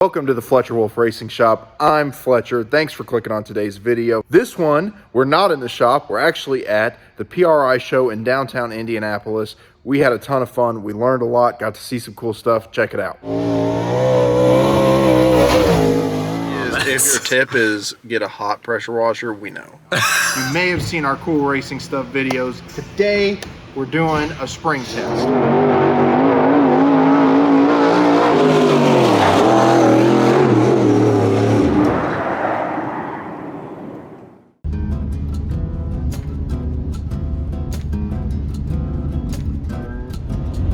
Welcome to the Fletcher Wolf Racing Shop. I'm Fletcher. Thanks for clicking on today's video. This one, we're not in the shop. We're actually at the PRI Show in downtown Indianapolis. We had a ton of fun. We learned a lot, got to see some cool stuff. Check it out. If your tip is get a hot pressure washer, we know. You may have seen our cool racing stuff videos. Today, we're doing a spring test.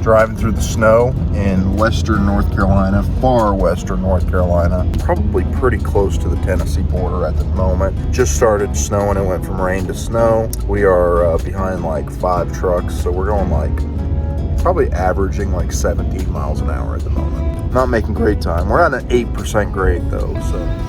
Driving through the snow in western North Carolina, far western North Carolina, probably pretty close to the Tennessee border at the moment. Just started snowing, it went from rain to snow. We are behind like 5 trucks, so we're going like, probably averaging like 17 miles an hour at the moment. Not making great time. We're on an 8% grade though, so.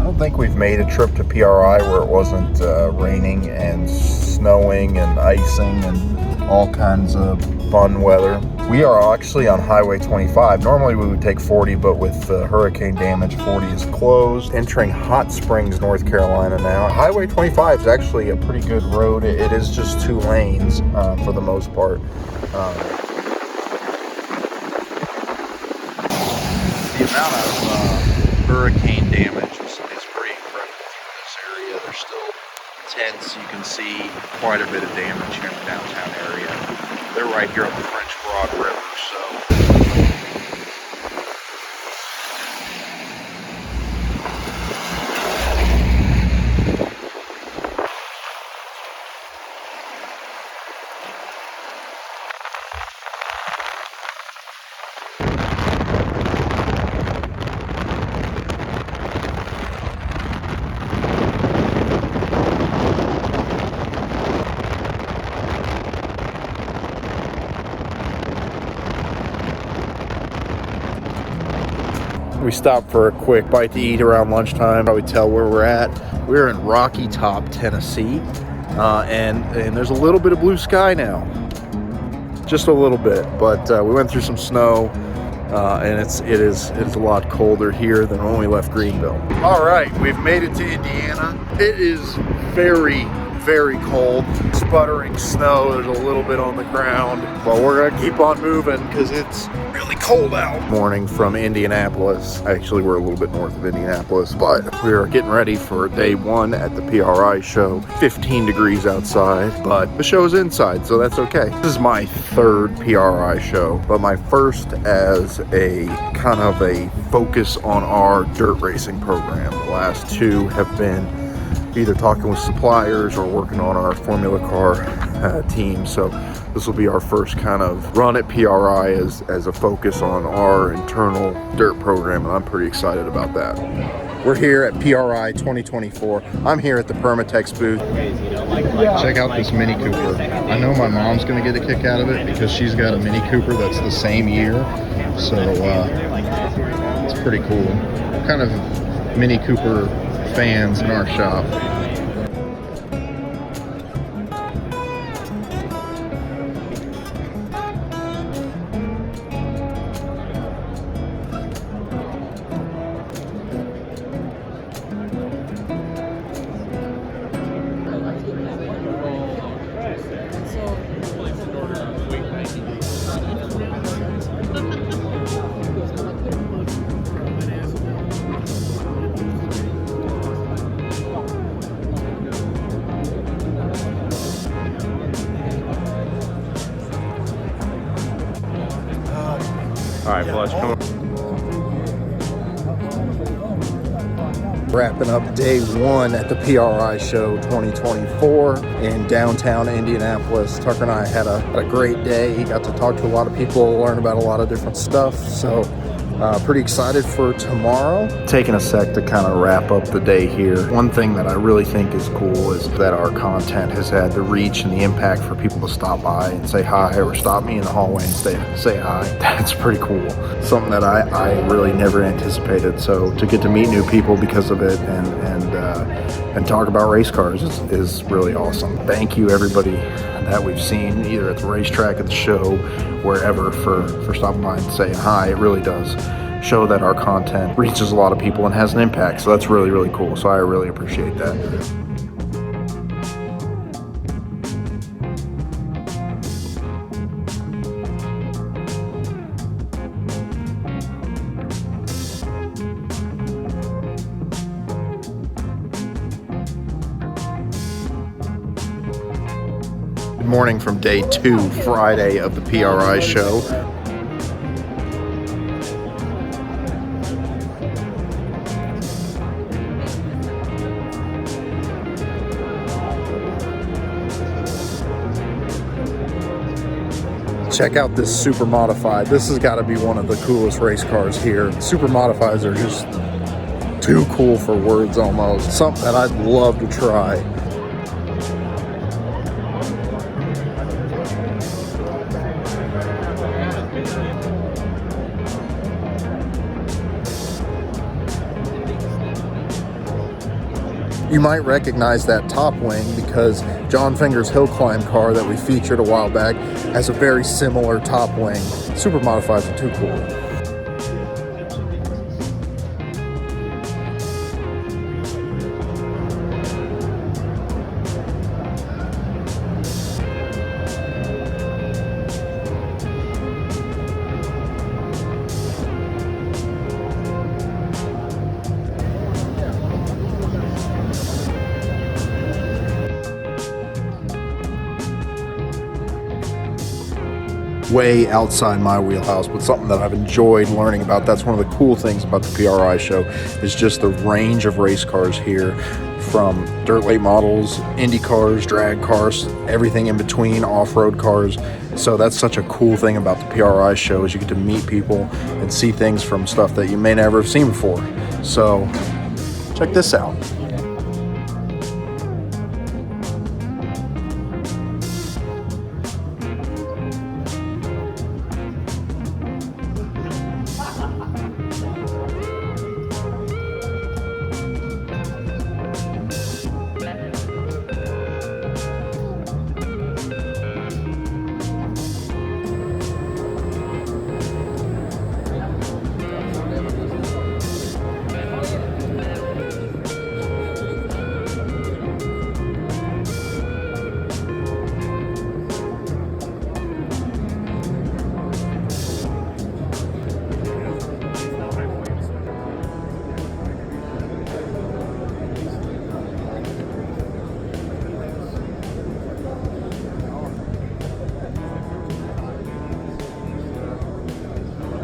I think we've made a trip to PRI where it wasn't raining and snowing and icing and all kinds of fun weather. We are actually on Highway 25. Normally we would take 40, but with hurricane damage, 40 is closed. Entering Hot Springs, North Carolina now. Highway 25 is actually a pretty good road. It is just 2 lanes for the most part. The amount of hurricane damage tents, you can see quite a bit of damage here in the downtown area. They're right here on the French Broad River, so. We stopped for a quick bite to eat around lunchtime. Probably tell where we're at. We're in Rocky Top, Tennessee, and there's a little bit of blue sky now, just a little bit. But we went through some snow, and it is a lot colder here than when we left Greenville. All right, we've made it to Indiana. It is very cold, sputtering snow. There's a little bit on the ground, but we're gonna keep on moving because it's really cold out. Morning from Indianapolis. Actually, we're a little bit north of Indianapolis, but we are getting ready for day 1 at the PRI show. 15 degrees outside, but the show is inside, so that's okay. This is my 3rd PRI show, but my first as a kind of a focus on our dirt racing program. The last 2 have been either talking with suppliers or working on our Formula Car team. So this will be our first kind of run at PRI as a focus on our internal dirt program, and I'm pretty excited about that. We're here at PRI 2024. I'm here at the Permatex booth. Check out this Mini Cooper. I know my mom's gonna get a kick out of it because she's got a Mini Cooper that's the same year. So it's pretty cool. Kind of Mini Cooper fans in our shop. All right, Fletch, come on. Wrapping up day 1 at the PRI Show 2024 in downtown Indianapolis. Tucker and I had a great day. He got to talk to a lot of people, learn about a lot of different stuff. So Pretty excited for tomorrow. Taking a sec to kind of wrap up the day here. One thing that I really think is cool is that our content has had the reach and the impact for people to stop by and say hi, or stop me in the hallway and say hi. That's pretty cool. Something that I really never anticipated. So to get to meet new people because of it and talk about race cars is really awesome. Thank you everybody that we've seen either at the racetrack, at the show, wherever, for stopping by and saying hi. It really does show that our content reaches a lot of people and has an impact. So that's really, really cool. So I really appreciate that. Good morning from day 2, Friday of the PRI Show. Check out this super modified. This has got to be one of the coolest race cars here. Super modifieds are just too cool for words almost. Something that I'd love to try. You might recognize that top wing because John Finger's hill climb car that we featured a while back has a very similar top wing. Super modifieds are too cool. Way outside my wheelhouse, but something that I've enjoyed learning about. That's one of the cool things about the PRI Show is just the range of race cars here, from dirt late models, Indy cars, drag cars, everything in between, off-road cars. So that's such a cool thing about the PRI Show is you get to meet people and see things from stuff that you may never have seen before. So check this out.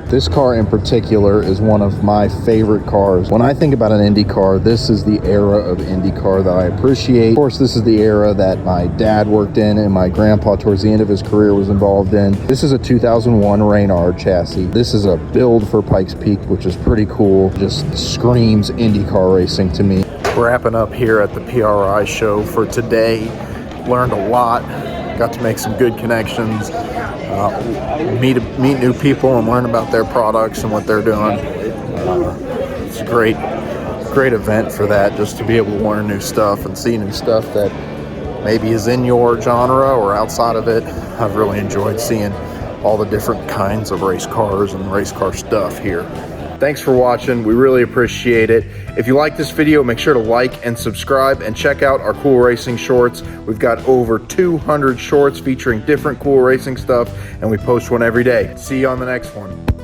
This car in particular is one of my favorite cars. When I think about an Indy car, this is the era of Indy car that I appreciate. Of course, this is the era that my dad worked in and my grandpa towards the end of his career was involved in. This is a 2001 Reynard chassis. This is a build for Pikes Peak, which is pretty cool. Just screams Indy car racing to me. Wrapping up here at the PRI Show for today. Learned a lot. Got to make some good connections. Meet new people and learn about their products and what they're doing. It's a great event for that, just to be able to learn new stuff and see new stuff that maybe is in your genre or outside of it. I've really enjoyed seeing all the different kinds of race cars and race car stuff here. Thanks for watching. We really appreciate it. If you like this video, make sure to like and subscribe and check out our cool racing shorts. We've got over 200 shorts featuring different cool racing stuff, and we post one every day. See you on the next one.